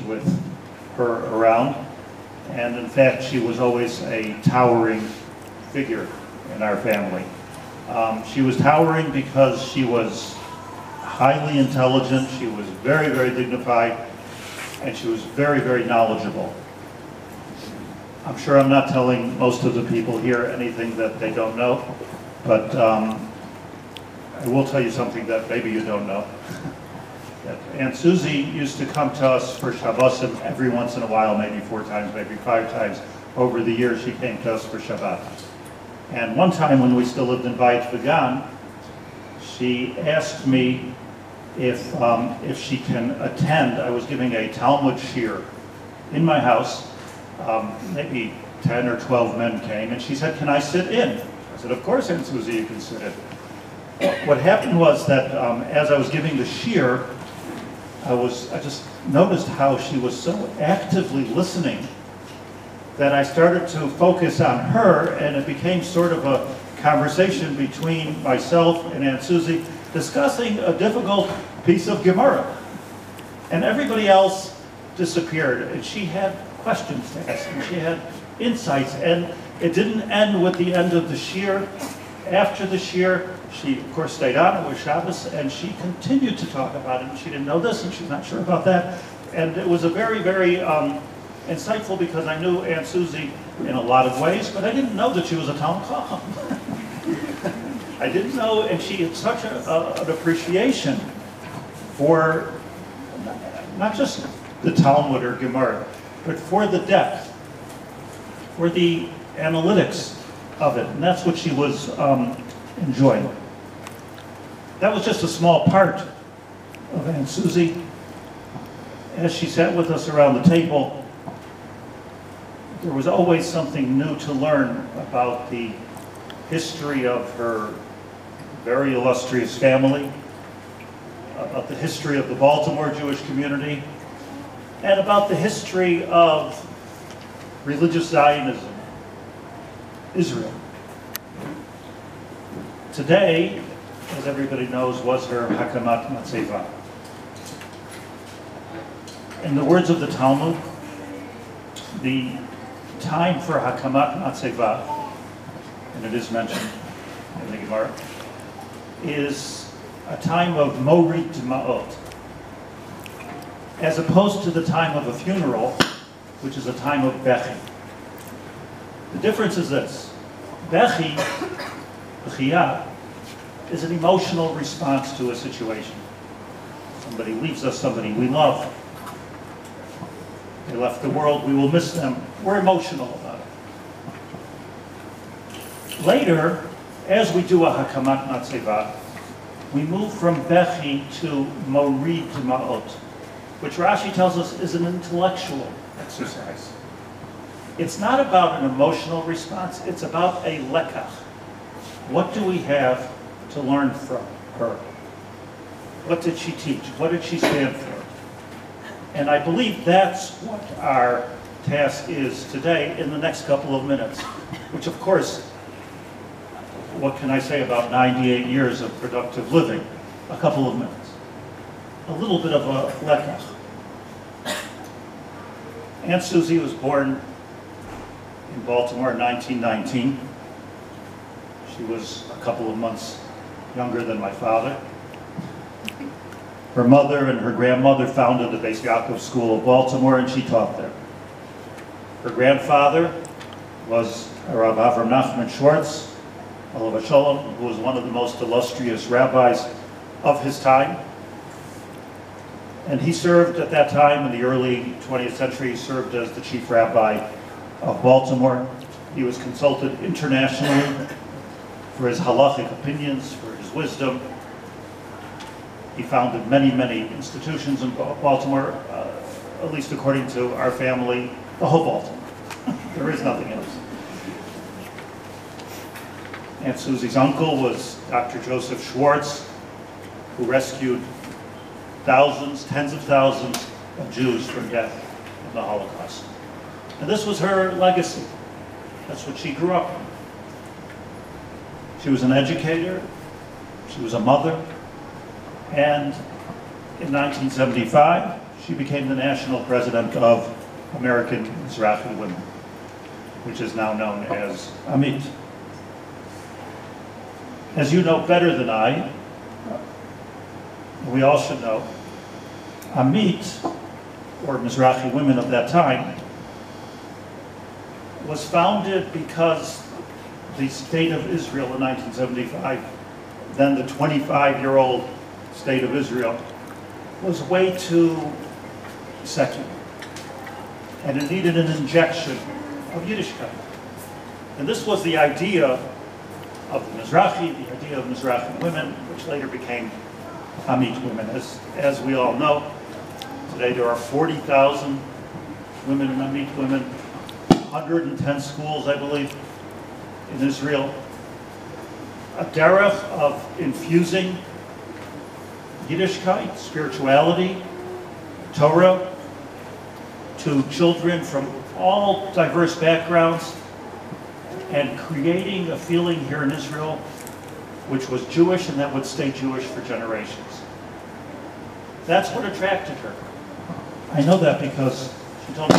with her around. And in fact, she was always a towering figure in our family. She was towering because she was highly intelligent, she was very, very dignified, and she was very, very knowledgeable. I'm sure I'm not telling most of the people here anything that they don't know, but I will tell you something that maybe you don't know. That Aunt Susie used to come to us for Shabbosim every once in a while, maybe 4 times, maybe 5 times. Over the years, she came to us for Shabbat. And one time when we still lived in Bayit Vegan, she asked me if she can attend. I was giving a Talmud shir in my house. Maybe 10 or 12 men came, and she said, "Can I sit in?" I said, "Of course, Aunt Susie, you can sit in." What happened was that as I was giving the shir, I just noticed how she was so actively listening that I started to focus on her, and it became sort of a conversation between myself and Aunt Susie discussing a difficult piece of Gemara. And everybody else disappeared, and she had questions to ask, and she had insights, and it didn't end with the end of the shir. After the shir, she of course stayed on, it was Shabbos, and she continued to talk about it, and she didn't know this, and she's not sure about that. And it was a very, very insightful, because I knew Aunt Susie in a lot of ways, but I didn't know that she was a Talmud Chacham. I didn't know, and she had such an appreciation for not just the Talmud or Gemara, but for the depth, for the analytics of it, and that's what she was enjoying. That was just a small part of Aunt Susie. As she sat with us around the table, there was always something new to learn about the history of her very illustrious family, about the history of the Baltimore Jewish community, and about the history of religious Zionism, Israel. Today, as everybody knows, was her Hakamat Matzeva. In the words of the Talmud, the time for Hakamat Matzeva, and it is mentioned in the Gemara, is a time of Morit Ma'ot, as opposed to the time of a funeral, which is a time of Bechi. The difference is this: Bechi, Bechiyah, is an emotional response to a situation. Somebody leaves us, somebody we love. They left the world, we will miss them. We're emotional about it. Later, as we do a Hakamat Matzeva, we move from Bechi to Morid Ma'ot, which Rashi tells us is an intellectual exercise. It's not about an emotional response, it's about a lekach. What do we have to learn from her? What did she teach? What did she stand for? And I believe that's what our task is today in the next couple of minutes, which of course, what can I say about 98 years of productive living? A couple of minutes. A little bit of a lekach. Aunt Susie was born in Baltimore in 1919. She was a couple of months younger than my father. Her mother and her grandmother founded the Beis Yaakov School of Baltimore, and she taught there. Her grandfather was Rabbi Avram Nachman Schwartz, Alav Shalom, who was one of the most illustrious rabbis of his time. And he served at that time, in the early 20th century, he served as the chief rabbi of Baltimore. He was consulted internationally for his halachic opinions, for his wisdom. He founded many, many institutions in Baltimore, at least according to our family, the whole Baltimore. There is nothing else. Aunt Susie's uncle was Dr. Joseph Schwartz, who rescued thousands, tens of thousands of Jews from death in the Holocaust. And this was her legacy. That's what she grew up in. She was an educator, she was a mother, and in 1975, she became the national president of American Mizrahi Women, which is now known as Amit. As you know better than I, we all should know, Amit, or Mizrahi Women of that time, was founded because the state of Israel in 1975, then the 25-year-old state of Israel, was way too secular. And it needed an injection of Yiddishkeit. And this was the idea of the Mizrahi, the idea of Mizrahi women, which later became Amit women. As we all know, today there are 40,000 women in Amit women, 110 schools, I believe, in Israel. A derech of infusing Yiddishkeit, spirituality, Torah, to children from all diverse backgrounds, and creating a feeling here in Israel which was Jewish and that would stay Jewish for generations. That's what attracted her. I know that because she told me.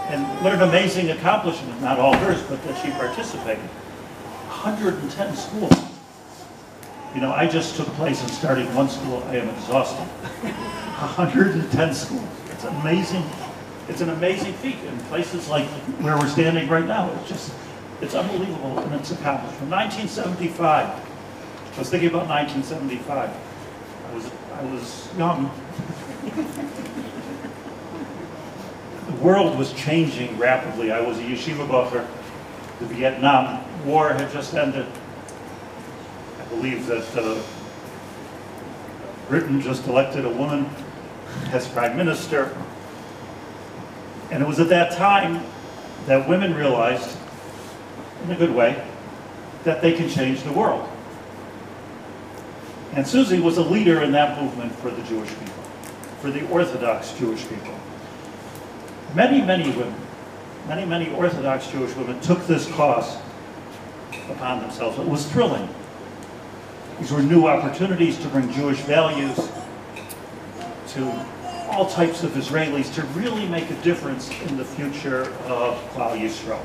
And what an amazing accomplishment, not all hers, but that she participated. 110 schools. You know, I just took place in starting one school. I am exhausted. 110 schools. It's amazing. It's an amazing feat in places like where we're standing right now. It's unbelievable, and it's accomplished. From 1975, I was thinking about 1975. I was young. The world was changing rapidly. I was a yeshiva bacher. The Vietnam War had just ended. I believe that Britain just elected a woman as prime minister. And it was at that time that women realized, in a good way, that they can change the world. And Susie was a leader in that movement for the Jewish people, for the Orthodox Jewish people. Many, many women, many Orthodox Jewish women took this cause upon themselves. It was thrilling. These were new opportunities to bring Jewish values to all types of Israelis, to really make a difference in the future of Klal Yisrael.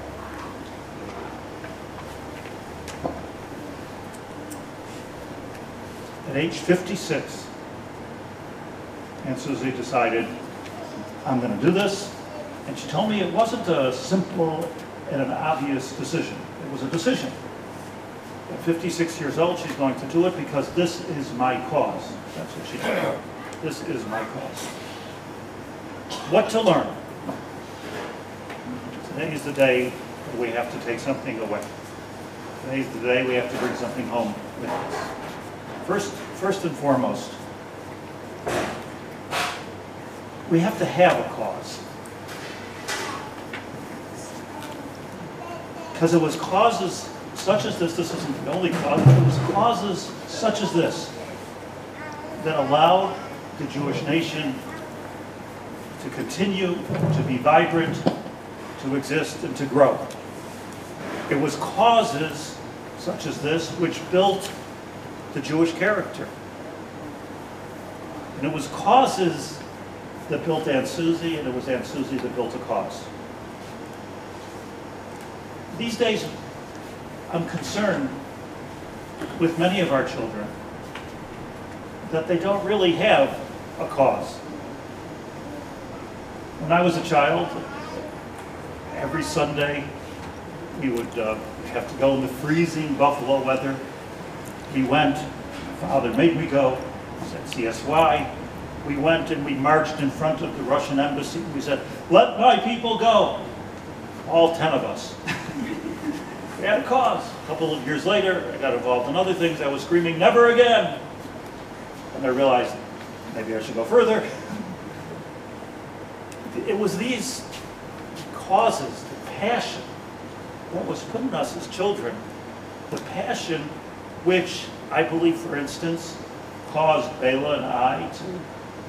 At age 56, Aunt Susie decided, I'm going to do this. And she told me it wasn't a simple and an obvious decision. It was a decision. At 56 years old, she's going to do it because this is my cause. That's what she told me. This is my cause. What to learn? Today is the day that we have to take something away. Today is the day we have to bring something home with us. First and foremost, we have to have a cause. Because it was causes such as this isn't the only cause, it was causes such as this that allowed the Jewish nation to continue, to be vibrant, to exist, and to grow. It was causes such as this which built the Jewish character. And it was causes that built Aunt Susie, and it was Aunt Susie that built a cause. These days, I'm concerned with many of our children that they don't really have a cause. When I was a child, every Sunday we would have to go in the freezing Buffalo weather. We went, my father made me go, he said CSY. We went and we marched in front of the Russian embassy. We said, let my people go. All 10 of us. We had a cause. A couple of years later, I got involved in other things. I was screaming, never again. And I realized maybe I should go further. It was these causes, the passion, what was put in us as children, the passion which I believe, for instance, caused Bela and I to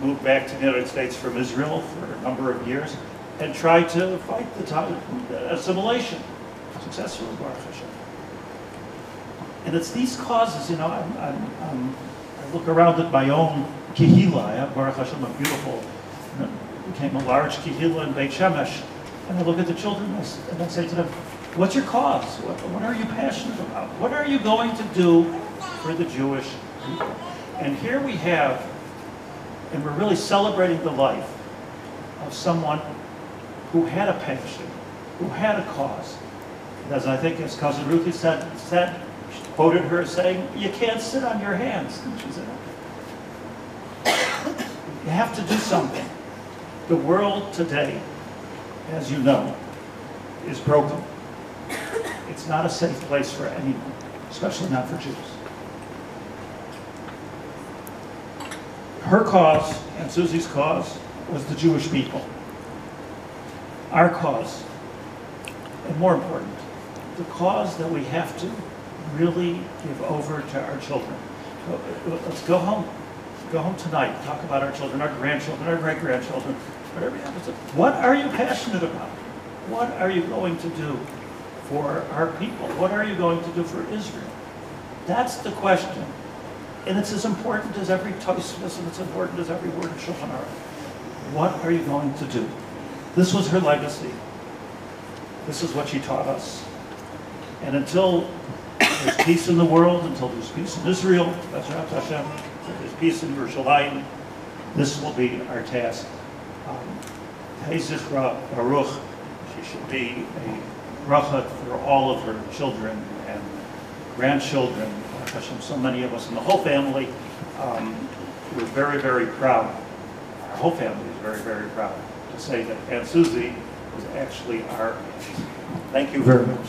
move back to the United States from Israel for a number of years and try to fight the assimilation successfully, Baruch Hashem. And it's these causes, you know, I look around at my own kihila, Baruch Hashem, a beautiful, became a large kihila in Beit Shemesh. And I look at the children and I say to them, what's your cause? What are you passionate about? What are you going to do for the Jewish people? And here we have, and we're really celebrating the life of someone who had a passion, who had a cause. And as I think as cousin Ruthie said, she quoted her as saying, you can't sit on your hands. And she said, you have to do something. The world today, as you know, is broken. It's not a safe place for anyone, especially not for Jews. Her cause and Susie's cause was the Jewish people. Our cause, and more important, the cause that we have to really give over to our children. Let's go home. Go home tonight, talk about our children, our grandchildren, our great-grandchildren, whatever happens. What are you passionate about? What are you going to do for our people? What are you going to do for Israel? That's the question. And it's as important as every Tosfos, and it's important as every word in Shulchan Aruch. What are you going to do? This was her legacy. This is what she taught us. And until there's peace in the world, until there's peace in Israel, B'ezrat Hashem, until there's peace in Yerushalayim, this will be our task. Hey Zichra Baruch, she should be a bracha for all of her children and grandchildren. Hashem, so many of us and the whole family, we're very, very proud. Our whole family is very, very proud to say that Aunt Susie was actually our aunt. Thank you very much.